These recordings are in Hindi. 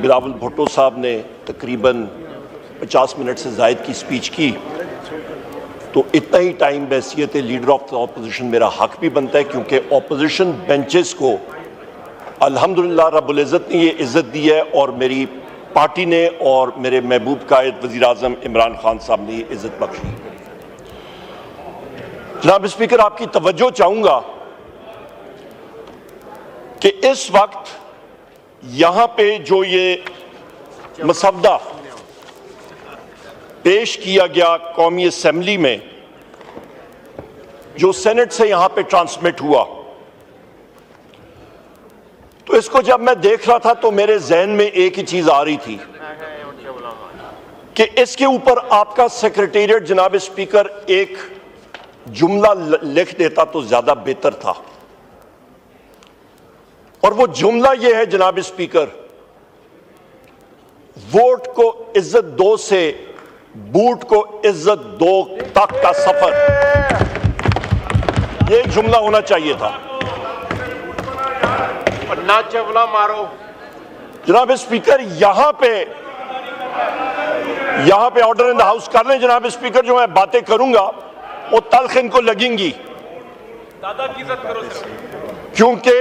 बिलावल भुट्टो साहब ने तकरीबन 50 मिनट से ज़ायद की स्पीच की, तो इतना ही टाइम बहैसियत लीडर ऑफ द ऑपोजिशन मेरा हक भी बनता है, क्योंकि ऑपोजिशन बेंचेस को अल्हम्दुलिल्लाह रब्बुल इज़्ज़त ने ये इज़्ज़त दी है और मेरी पार्टी ने और मेरे महबूब कायद वज़ीर आज़म इमरान खान साहब ने ये इज़्ज़त बख्शी। जनाब स्पीकर, आपकी तवज्जो चाहूँगा कि इस वक्त यहाँ पे जो ये मसवदा पेश किया गया कौमी असेंबली में, जो सेनेट से यहाँ पे ट्रांसमिट हुआ, तो इसको जब मैं देख रहा था तो मेरे जहन में एक ही चीज आ रही थी कि इसके ऊपर आपका सेक्रेटेरिएट जनाब स्पीकर एक जुमला लिख देता तो ज्यादा बेहतर था। और वो जुमला ये है जनाब स्पीकर, वोट को इज्जत दो से बूट को इज्जत दो तक का सफर, ये जुमला होना चाहिए था। ना चवला मारो। जनाब स्पीकर, यहां पे ऑर्डर इन द हाउस कर लें जनाब स्पीकर। जो मैं बातें करूंगा वो तल्ख इनको लगेंगी, दादा की इज्जत करो सर, क्योंकि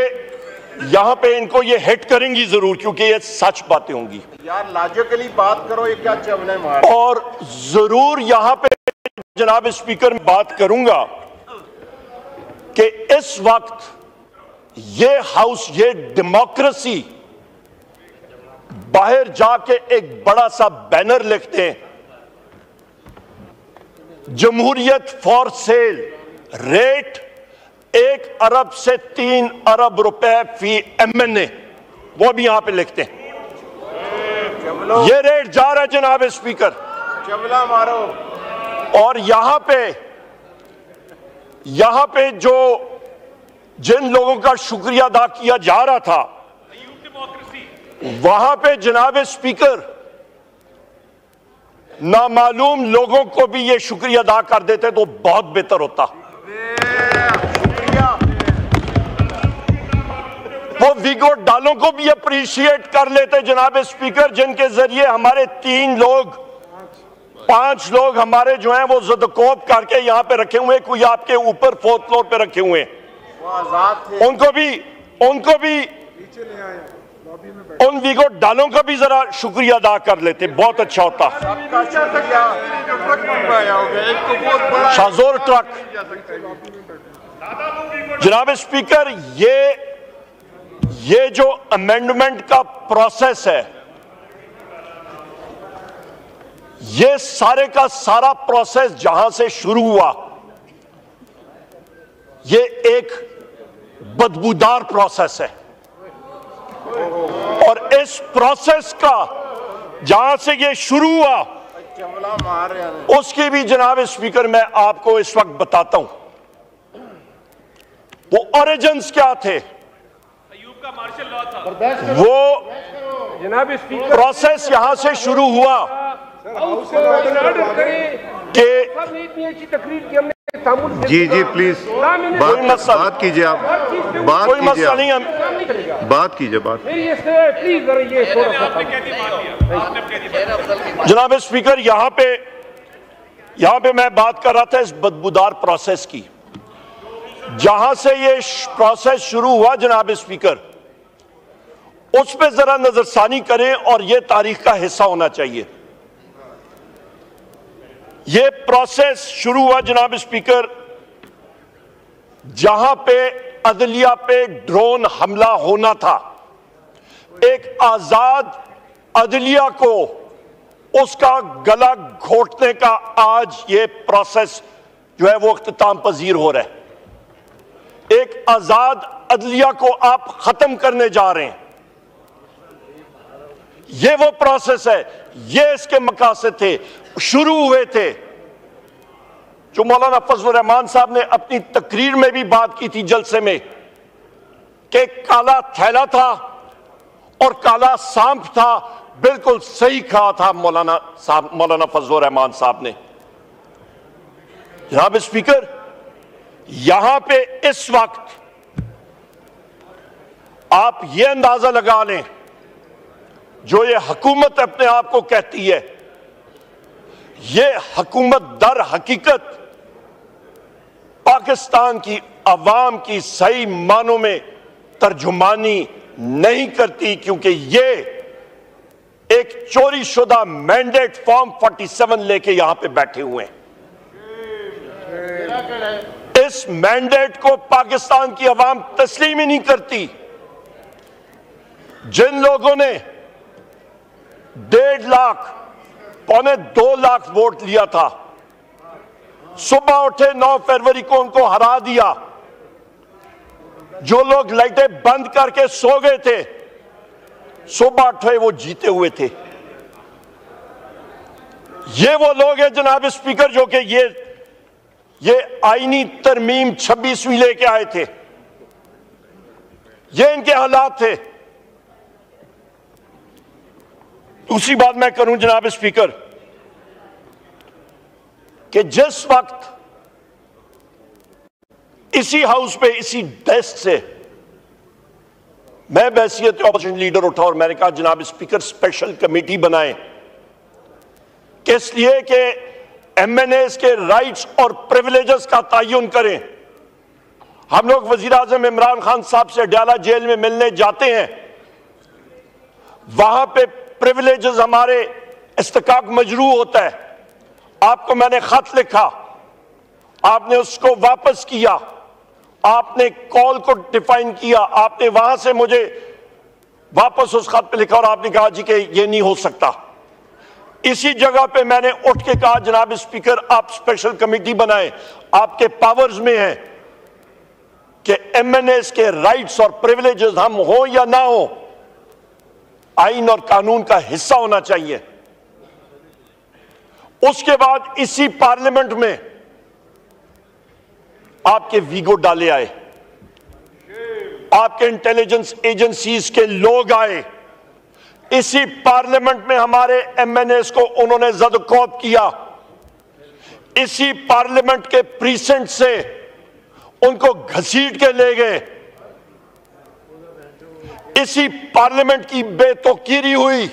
यहां पे इनको ये हिट करेंगी जरूर, क्योंकि ये सच बातें होंगी। यार लॉजिकली बात करो, ये क्या चवले मार। और जरूर यहां पे जनाब स्पीकर में बात करूंगा कि इस वक्त ये हाउस, ये डेमोक्रेसी बाहर जाके एक बड़ा सा बैनर लिखते हैं, जमहूरियत फॉर सेल, रेट 1 अरब से 3 अरब रुपए फी MNA, वो भी यहां पे लिखते हैं। ये रेट जा रहा है जनाब स्पीकर, चवला मारो। और यहां पे जो जिन लोगों का शुक्रिया अदा किया जा रहा था, वहां पे जनाब स्पीकर नामालूम लोगों को भी ये शुक्रिया अदा कर देते तो बहुत बेहतर होता। वो वीगो डालों को भी अप्रिशिएट कर लेते जनाब स्पीकर, जिनके जरिए हमारे 5 लोग हमारे जो हैं वो ज़दकोप करके यहां पे रखे हुए, कोई आपके ऊपर 4th फ्लोर पे रखे हुए हैं, उनको भी उन वीगो डालों का भी जरा शुक्रिया अदा कर लेते, बहुत अच्छा होता। शाहजोर ट्रक। जनाब स्पीकर, ये जो अमेंडमेंट का प्रोसेस है, ये सारे का सारा प्रोसेस जहां से शुरू हुआ, ये एक बदबूदार प्रोसेस है। और इस प्रोसेस का जहां से ये शुरू हुआ, उसकी भी जनाब स्पीकर मैं आपको इस वक्त बताता हूं वो ओरिजिन्स क्या थे। का मार्शल लॉ था, वो जनाब स्पीकर प्रोसेस यहां से शुरू हुआ कि जी प्लीज बात कीजिए, आप कोई मसला नहीं, हम बात कीजिए। जनाब स्पीकर, यहां पे मैं बात कर रहा था इस बदबूदार प्रोसेस की, जहां से ये प्रोसेस शुरू हुआ जनाब स्पीकर, उस पे जरा नजरसानी करें और ये तारीख का हिस्सा होना चाहिए। ये प्रोसेस शुरू हुआ जनाब स्पीकर जहां पे अदलिया पे ड्रोन हमला होना था। एक आजाद अदलिया को उसका गला घोटने का आज ये प्रोसेस जो है वो इख्तिताम पजीर हो रहा है। एक आजाद अदलिया को आप खत्म करने जा रहे हैं। ये वो प्रोसेस है, ये इसके मकासद थे, शुरू हुए थे, जो मौलाना फजलुर रहमान साहब ने अपनी तकरीर में भी बात की थी जलसे में, कि काला थैला था और काला सांप था। बिल्कुल सही कहा था मौलाना फजलुर रहमान साहब ने। जनाब स्पीकर, यहां पे इस वक्त आप ये अंदाजा लगा लें जो ये हुकूमत अपने आप को कहती है, ये हुकूमत दर हकीकत पाकिस्तान की अवाम की सही मानों में तर्जुमानी नहीं करती, क्योंकि ये एक चोरी शुदा मैंडेट फॉर्म 47 लेके यहां पे बैठे हुए हैं। इस मैंडेट को पाकिस्तान की अवाम तस्लीम ही नहीं करती। जिन लोगों ने 1.5 लाख पौने 2 लाख वोट लिया था, सुबह उठे 9 फरवरी को उनको हरा दिया। जो लोग लाइटें बंद करके सो गए थे, सुबह उठे वो जीते हुए थे। ये वो लोग हैं जनाब स्पीकर जो कि ये आईनी तरमीम 26वीं लेके आए थे। ये इनके हालात थे। दूसरी बात मैं करूं जनाब स्पीकर कि जिस वक्त इसी हाउस पे इसी डेस्क से मैं बैसियत ऑपोजिशन लीडर उठा और मैंने कहा जनाब स्पीकर स्पेशल कमेटी बनाएं, किस लिए कि एमएनएस के राइट्स और प्रिविलेजेस का तयन करें। हम लोग वजीर आजम इमरान खान साहब से अडयाला जेल में मिलने जाते हैं, वहां पे प्रिविलेजेस हमारे इस्तिकाक मजरू होता है। आपको मैंने खत लिखा, आपने उसको वापस किया, आपने कॉल को डिफाइन किया, आपने वहां से मुझे वापस उस खत पे लिखा और आपने कहा जी कि ये नहीं हो सकता। इसी जगह पे मैंने उठ के कहा जनाब स्पीकर आप स्पेशल कमेटी बनाएं, आपके पावर्स में है कि एमएनएस के राइट्स और प्रिविलेजेस हम हो या ना हो, आइन और कानून का हिस्सा होना चाहिए। उसके बाद इसी पार्लियामेंट में आपके वीगो डाले आए, आपके इंटेलिजेंस एजेंसीज के लोग आए, इसी पार्लियामेंट में हमारे एमएनएस को उन्होंने जदकौब किया, इसी पार्लियामेंट के प्रीसेंट से उनको घसीट के ले गए, इसी पार्लियामेंट की बेतौकीरी हुई,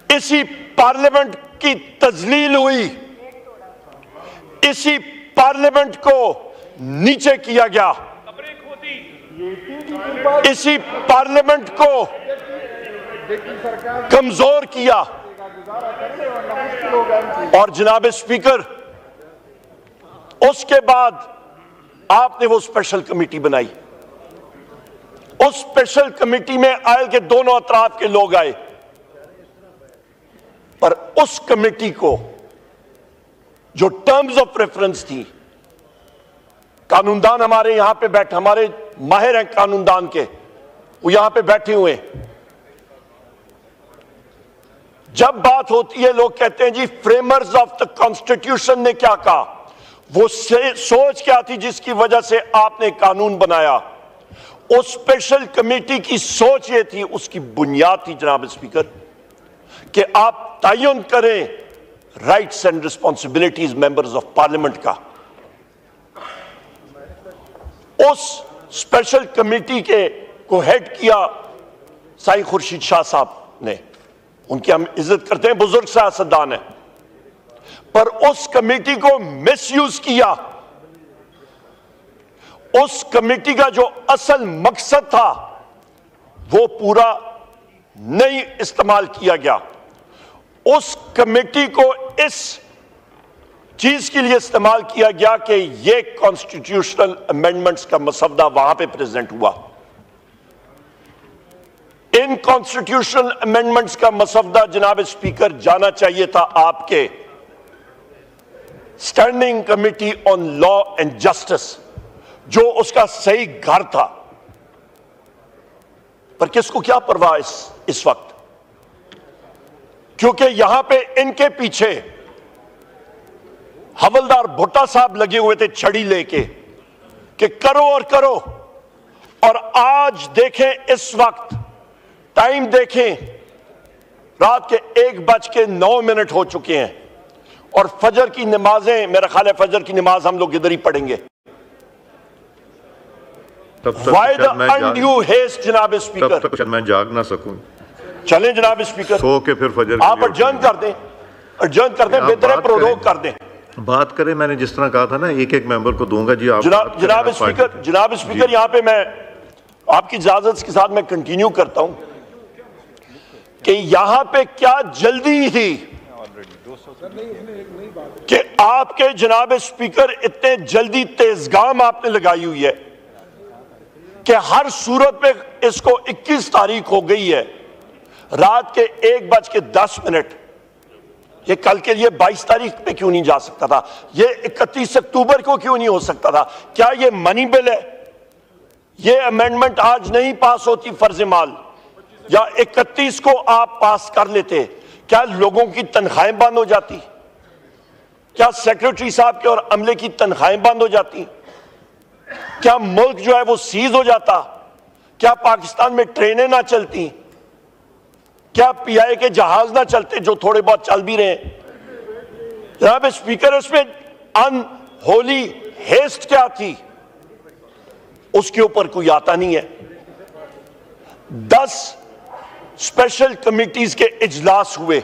इसी पार्लियामेंट की तजलील हुई, इसी पार्लियामेंट को नीचे किया गया, इसी पार्लियामेंट को कमजोर किया। और जनाब स्पीकर उसके बाद आपने वो स्पेशल कमेटी बनाई। उस स्पेशल कमेटी में आयल के दोनों अतराफ के लोग आए, पर उस कमेटी को जो टर्म्स ऑफ रेफरेंस थी, कानूनदान हमारे यहां पे बैठे, हमारे माहिर हैं कानूनदान के, वो यहां पे बैठे हुए। जब बात होती है लोग कहते हैं जी फ्रेमर्स ऑफ द कॉन्स्टिट्यूशन ने क्या कहा, वो सोच क्या थी जिसकी वजह से आपने कानून बनाया। उस स्पेशल कमेटी की सोच ये थी, उसकी बुनियाद थी जनाब स्पीकर कि आप तयन करें rights and responsibilities members of parliament का। उस स्पेशल कमेटी के को हेड किया साईं खुर्शीद शाह साहब ने, उनकी हम इज्जत करते हैं, बुजुर्ग सियासतदान है, पर उस कमेटी को मिसयूज किया। उस कमेटी का जो असल मकसद था वो पूरा नहीं इस्तेमाल किया गया। उस कमेटी को इस चीज के लिए इस्तेमाल किया गया कि ये कॉन्स्टिट्यूशनल अमेंडमेंट्स का मसवदा वहां पे प्रेजेंट हुआ। इन कॉन्स्टिट्यूशनल अमेंडमेंट्स का मसवदा जनाब स्पीकर जाना चाहिए था आपके standing committee on law and justice, जो उसका सही घर था। पर किसको क्या परवाह इस वक्त, क्योंकि यहां पे इनके पीछे हवलदार भुट्टा साहब लगे हुए थे छड़ी लेके कि करो और करो। और आज देखें, इस वक्त टाइम देखें, रात के 1:09 हो चुके हैं और फजर की नमाजें, मेरा ख्याल है फजर की नमाज हम लोग इधर ही पढ़ेंगे। तब तक Why the शायद मैं जाग- undue haste, जनाब तब स्पीकर? तक शायद मैं जाग ना सकूं। चलें जनाब स्पीकर, सो के फिर फजर के आप लिए adjourn कर दें, adjourn कर दें, आप बेहतर है बात प्रोलोग करें। कर दें। बात करें, मैंने जिस तरह कहा था ना, एक एक मेंबर को दूंगा जी। आप जनाब बात करें, जनाब आप स्पीकर, पार्टी- जनाब स्पीकर, जी। यहाँ पे मैं आपकी इजाजत के साथ मैं कंटिन्यू करता हूं कि यहां पे क्या जल्दी थी कि आपके जनाब स्पीकर इतने जल्दी तेजगाम आपने लगाई हुई है कि हर सूरत पे इसको 21 तारीख हो गई है, रात के 1:10। ये कल के लिए 22 तारीख पे क्यों नहीं जा सकता था? ये 31 अक्टूबर को क्यों नहीं हो सकता था? क्या ये मनी बिल है? ये अमेंडमेंट आज नहीं पास होती फर्ज माल, या 31 को आप पास कर लेते, क्या लोगों की तनख्वाहें बंद हो जाती? क्या सेक्रेटरी साहब के और अमले की तनख्वाहें बंद हो जाती? क्या मुल्क जो है वो सीज हो जाता? क्या पाकिस्तान में ट्रेनें ना चलती? क्या पीआई के जहाज ना चलते, जो थोड़े बहुत चल भी रहे हैं? जनाब स्पीकर, इसमें अनहोली हेस्ट क्या थी? उसके ऊपर कोई आता नहीं है। 10 स्पेशल कमिटीज के इजलास हुए,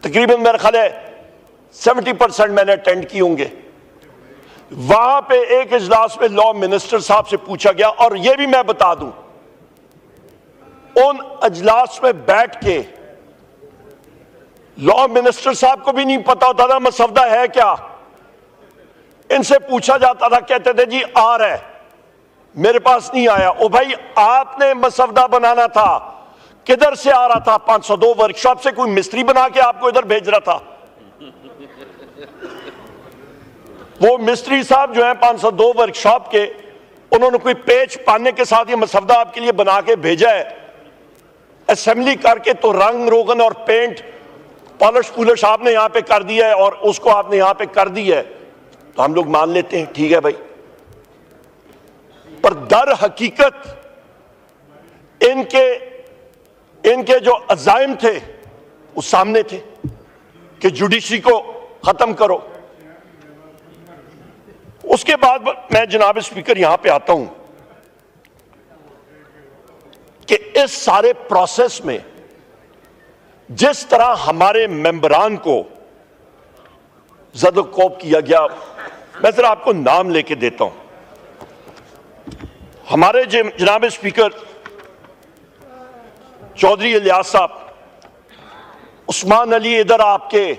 तकरीबन मेरा ख्याल है 70% मैंने अटेंड किए होंगे। वहां पे एक इजलास में लॉ मिनिस्टर साहब से पूछा गया, और यह भी मैं बता दूं, उन इजलास में बैठ के लॉ मिनिस्टर साहब को भी नहीं पता होता था मसवदा है क्या। इनसे पूछा जाता था, कहते थे जी आ रहा है, मेरे पास नहीं आया। ओ भाई, आपने मसवदा बनाना था, किधर से आ रहा था? 502 वर्कशॉप से कोई मिस्त्री बना के आपको इधर भेज रहा था? वो मिस्त्री साहब जो है 502 वर्कशॉप के, उन्होंने कोई पेच पाने के साथ ये मसवदा आपके लिए बना के भेजा है, असेंबली करके तो रंग रोगन और पेंट पॉलिश पुलिश आपने यहां पे कर दिया है और उसको आपने यहां पे कर दिया है, तो हम लोग मान लेते हैं, ठीक है भाई। पर दर हकीकत इनके जो अज़ाइम थे वो सामने थे कि जुडिशरी को खत्म करो। उसके बाद मैं जनाब स्पीकर यहां पे आता हूं कि इस सारे प्रोसेस में जिस तरह हमारे मेंबरान को ज़द-ओ-कोब किया गया, मैं जरा आपको नाम लेके देता हूं। हमारे जनाब स्पीकर चौधरी इलियास साहब, उस्मान अली इधर आपके,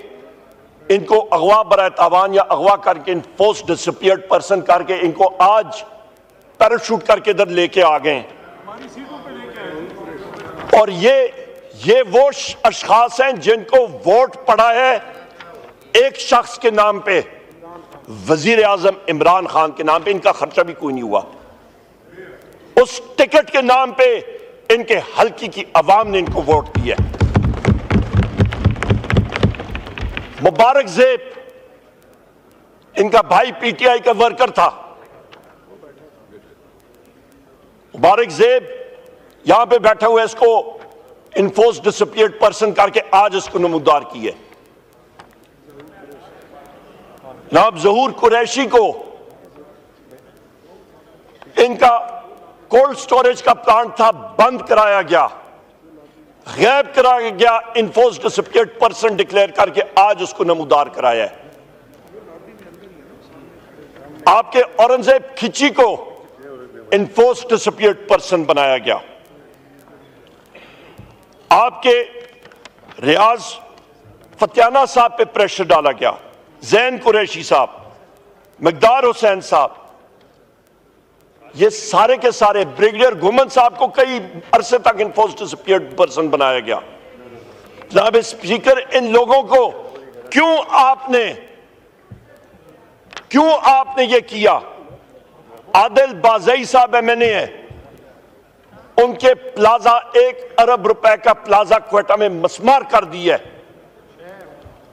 इनको अगवा बराए तावान या अगवा करके इन्फोर्स डिसअपीयर्ड पर्सन करके इनको आज पैराशूट करके इधर लेके आ गए। और ये वो अशखास हैं जिनको वोट पड़ा है एक शख्स के नाम पे, वजीर आजम इमरान खान के नाम पे, इनका खर्चा भी कोई नहीं हुआ। उस टिकट के नाम पे इनके हल्की की अवाम ने इनको वोट दिया। मुबारक ज़ेब, इनका भाई पीटीआई का वर्कर था। मुबारक ज़ेब यहां पे बैठा हुआ है, इसको इन्फोर्स डिसअपीयर्ड पर्सन करके आज इसको नमूदार किए। जनाब ज़हूर कुरैशी को इनका कोल्ड स्टोरेज का प्लांट था, बंद कराया गया, गैब कराया गया, इन्फोर्स डिसअपीयर्ड पर्सन डिक्लेयर करके आज उसको नमूदार कराया है। आपके औरंगजेब खिची को इन्फोर्स डिसअपीयर्ड पर्सन बनाया गया। आपके रियाज फतियाना साहब पे प्रेशर डाला गया, जैन कुरैशी साहब, मकदार हुसैन साहब, ये सारे के सारे, ब्रिगेडियर घुमन साहब को कई अरसे तक इन्फोर्स डिसअपीयर्ड पर्सन बनाया गया। जनाब स्पीकर, इन लोगों को क्यों आपने ये किया? आदिल बाज़ई साहब एमएनए है, उनके प्लाजा 1 अरब रुपए का प्लाजा क्वेटा में मस्मार कर दिया है।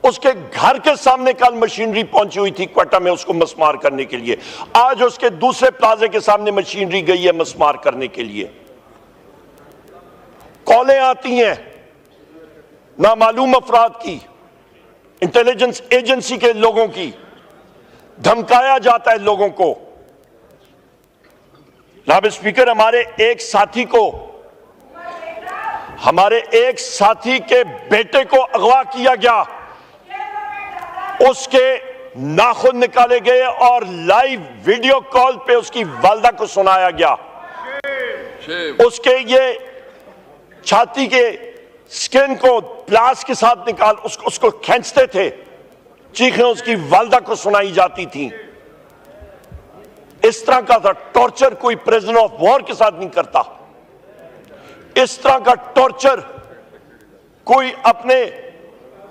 उसके घर के सामने कल मशीनरी पहुंची हुई थी क्वेटा में उसको मस्मार करने के लिए, आज उसके दूसरे प्लाजे के सामने मशीनरी गई है मस्मार करने के लिए। कॉलें आती हैं नामालूम अफराद की, इंटेलिजेंस एजेंसी के लोगों की, धमकाया जाता है लोगों को। जनाब स्पीकर, हमारे एक साथी के बेटे को अगवा किया गया, उसके नाखून निकाले गए और लाइव वीडियो कॉल पे उसकी वालदा को सुनाया गया। उसके ये छाती के स्किन को प्लास के साथ निकाल उसको खींचते थे, चीखें उसकी वालदा को सुनाई जाती थी। इस तरह का टॉर्चर कोई प्रिजनर ऑफ वॉर के साथ नहीं करता। इस तरह का टॉर्चर कोई अपने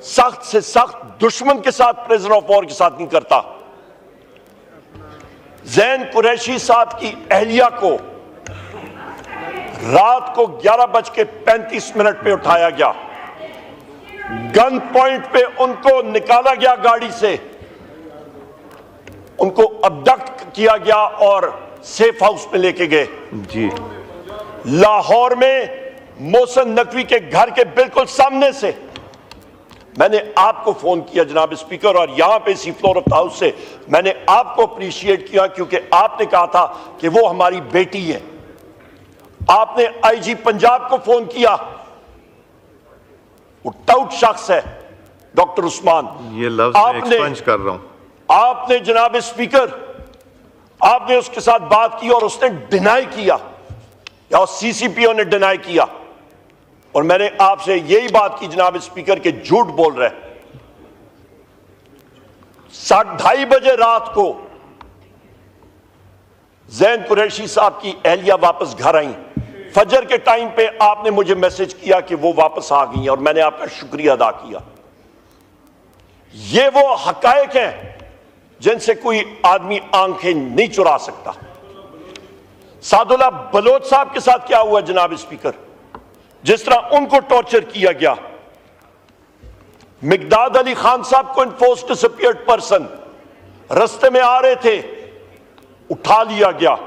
सख्त से सख्त दुश्मन के साथ, प्रिजनर ऑफ वॉर के साथ नहीं करता। ज़ैन कुरैशी साहब की अहलिया को रात को 11:35 पे उठाया गया, गन पॉइंट पे उनको निकाला गया गाड़ी से, उनको अबडक्ट किया गया और सेफ हाउस में लेके गए। जी, लाहौर में मोहसिन नकवी के घर के बिल्कुल सामने से मैंने आपको फोन किया जनाब स्पीकर, और यहां पे इसी फ्लोर ऑफ द हाउस से मैंने आपको अप्रिशिएट किया, क्योंकि आपने कहा था कि वो हमारी बेटी है। आपने आईजी पंजाब को फोन किया, वो टाउट शख्स है डॉक्टर उस्मान, ये लफ्ज मैं एक्सपंज कर रहा हूं। आपने जनाब स्पीकर, आपने उसके साथ बात की और उसने डिनाई किया, या सीसीपीओ ने डिनाई किया, और मैंने आपसे यही बात की जनाब स्पीकर के झूठ बोल रहे। 2:30 बजे रात को ज़ैन कुरैशी साहब की अहलिया वापस घर आई। फजर के टाइम पे आपने मुझे मैसेज किया कि वो वापस आ गई हैं, और मैंने आपका शुक्रिया अदा किया। ये वो हकायक हैं जिनसे कोई आदमी आंखें नहीं चुरा सकता। सादुल्लाह बलोच साहब के साथ क्या हुआ जनाब स्पीकर, जिस तरह उनको टॉर्चर किया गया। मिकदाद अली खान साहब को इन्फोर्स डिसअपीयर्ड पर्सन, रास्ते में आ रहे थे, उठा लिया गया।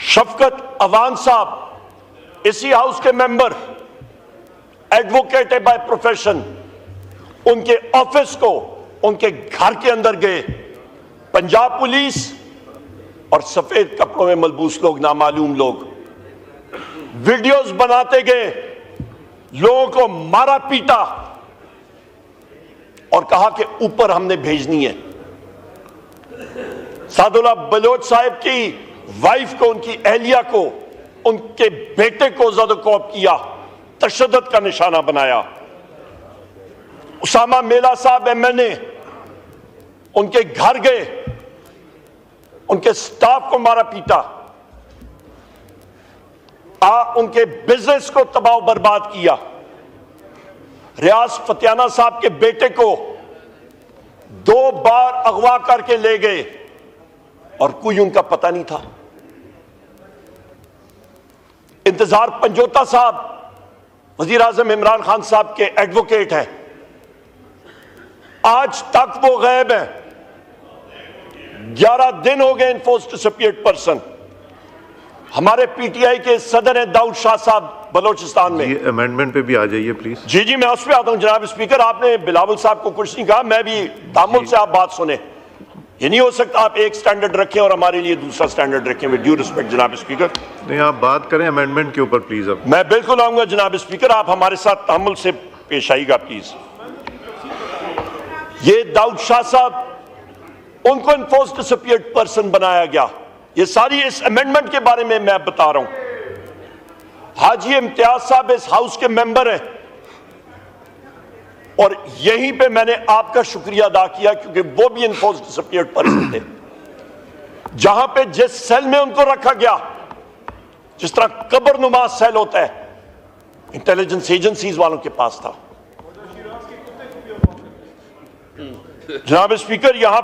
शफकत अवान साहब इसी हाउस के मेंबर, एडवोकेट है बाय प्रोफेशन, उनके ऑफिस को, उनके घर के अंदर गए। पंजाब पुलिस और सफेद कपड़ों में मलबूस लोग, नामालूम लोग, वीडियोस बनाते गए, लोगों को मारा पीटा और कहा कि ऊपर हमने भेजनी है। सादुल्लाह बलोच साहब की वाइफ को, उनकी अहलिया को, उनके बेटे को ज़दकोप किया, तशद्दुद का निशाना बनाया। उसामा मेला साहब एमएनए, उनके घर गए, उनके स्टाफ को मारा पीटा, उनके बिजनेस को तबाह बर्बाद किया। रियाज फतियाना साहब के बेटे को 2 बार अगवा करके ले गए और कोई उनका पता नहीं था। इंतजार पंजोता साहब वजीर आजम इमरान खान साहब के एडवोकेट हैं, आज तक वो गायब हैं। 11 दिन हो गए इन्फोर्स डिसअपीयर्ड पर्सन। हमारे पीटीआई के सदर हैं दाऊद शाह साहब बलोचिस्तान में। अमेंडमेंट पे भी आ जाइए प्लीज। जी मैं उस पर आता हूं जनाब स्पीकर। आपने बिलावल साहब को कुछ नहीं कहा, मैं भी तामुल से आप बात सुने। ये नहीं हो सकता आप एक स्टैंडर्ड रखें और हमारे लिए दूसरा स्टैंडर्ड रखें। विद ड्यू रिस्पेक्ट जनाब स्पीकर, नहीं आप बात करें अमेंडमेंट के ऊपर प्लीज। अब मैं बिल्कुल आऊंगा जनाब स्पीकर, आप हमारे साथ तामुल से पेश आइएगा प्लीज। ये दाऊद शाह साहब, उनको इन्फोर्स डिसअपीयर्ड पर्सन बनाया गया। ये सारी इस अमेंडमेंट के बारे में मैं बता रहा हूं। हाजी इम्तियाज साहब इस हाउस के मेंबर हैं, और यहीं पे मैंने आपका शुक्रिया अदा किया क्योंकि वो भी इन्फोर्स डिसअपीयर्ड पर्सन थे। जहां पे जिस सेल में उनको रखा गया, जिस तरह कब्रनुमा सेल होता है, इंटेलिजेंस एजेंसीज वालों के पास था। जनाब स्पीकर, यहां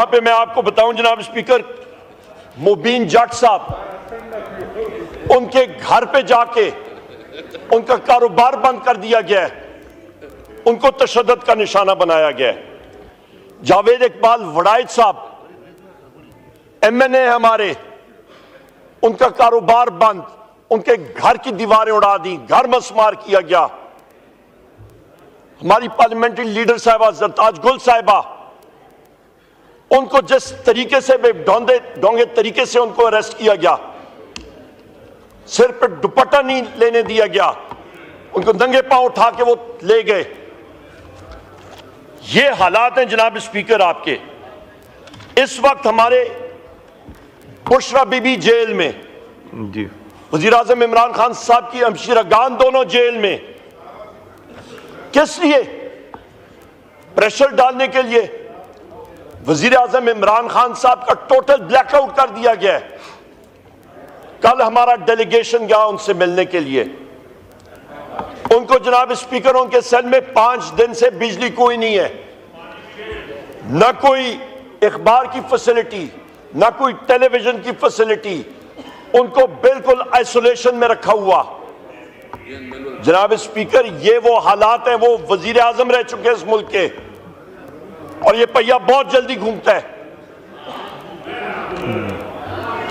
पे मैं आपको बताऊं जनाब स्पीकर, मुबीन जट साहब, उनके घर पे जाके उनका कारोबार बंद कर दिया गया है, उनको तशद्दुद का निशाना बनाया गया है। जावेद इकबाल वड़ाइद साहब एमएनए हमारे, उनका कारोबार बंद, उनके घर की दीवारें उड़ा दी, घर मसमार किया गया। हमारी पार्लियामेंट्री लीडर साहिबा जरताज गुल साहिबा, उनको जिस तरीके से ढोंगे तरीके से उनको अरेस्ट किया गया, सिर पर दुपट्टा नहीं लेने दिया गया, उनको नंगे पांव उठा के वो ले गए। ये हालात हैं जनाब स्पीकर आपके। इस वक्त हमारे बुशरा बीबी जेल में, जी, वजीर आजम इमरान खान साहब की हमशीरागान दोनों जेल में। किस लिए? प्रेशर डालने के लिए। वजीर आजम इमरान खान साहब का टोटल ब्लैकआउट कर दिया गया है। कल हमारा डेलीगेशन गया उनसे मिलने के लिए। उनको जनाब स्पीकर उनके सेल में 5 दिन से बिजली कोई नहीं है, ना कोई अखबार की फैसिलिटी, ना कोई टेलीविजन की फैसिलिटी। उनको बिल्कुल आइसोलेशन में रखा हुआ। जनाब स्पीकर, ये वो हालात हैं, वो वजीर आजम रह चुके हैं इस मुल्क के, और ये पहिया बहुत जल्दी घूमता है।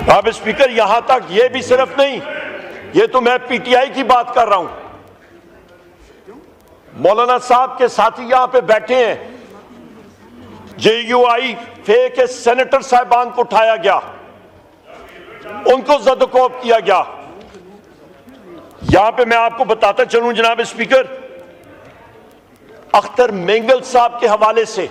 जनाब स्पीकर, यहां तक ये भी सिर्फ नहीं, ये तो मैं पीटीआई की बात कर रहा हूं। मौलाना साहब के साथी यहां पे बैठे हैं। JUI फे के सेनेटर साहिबान को उठाया गया, उनको जदकोब किया गया। यहां पे मैं आपको बताता चलूं जनाब स्पीकर, अख्तर मेंगल साहब के हवाले से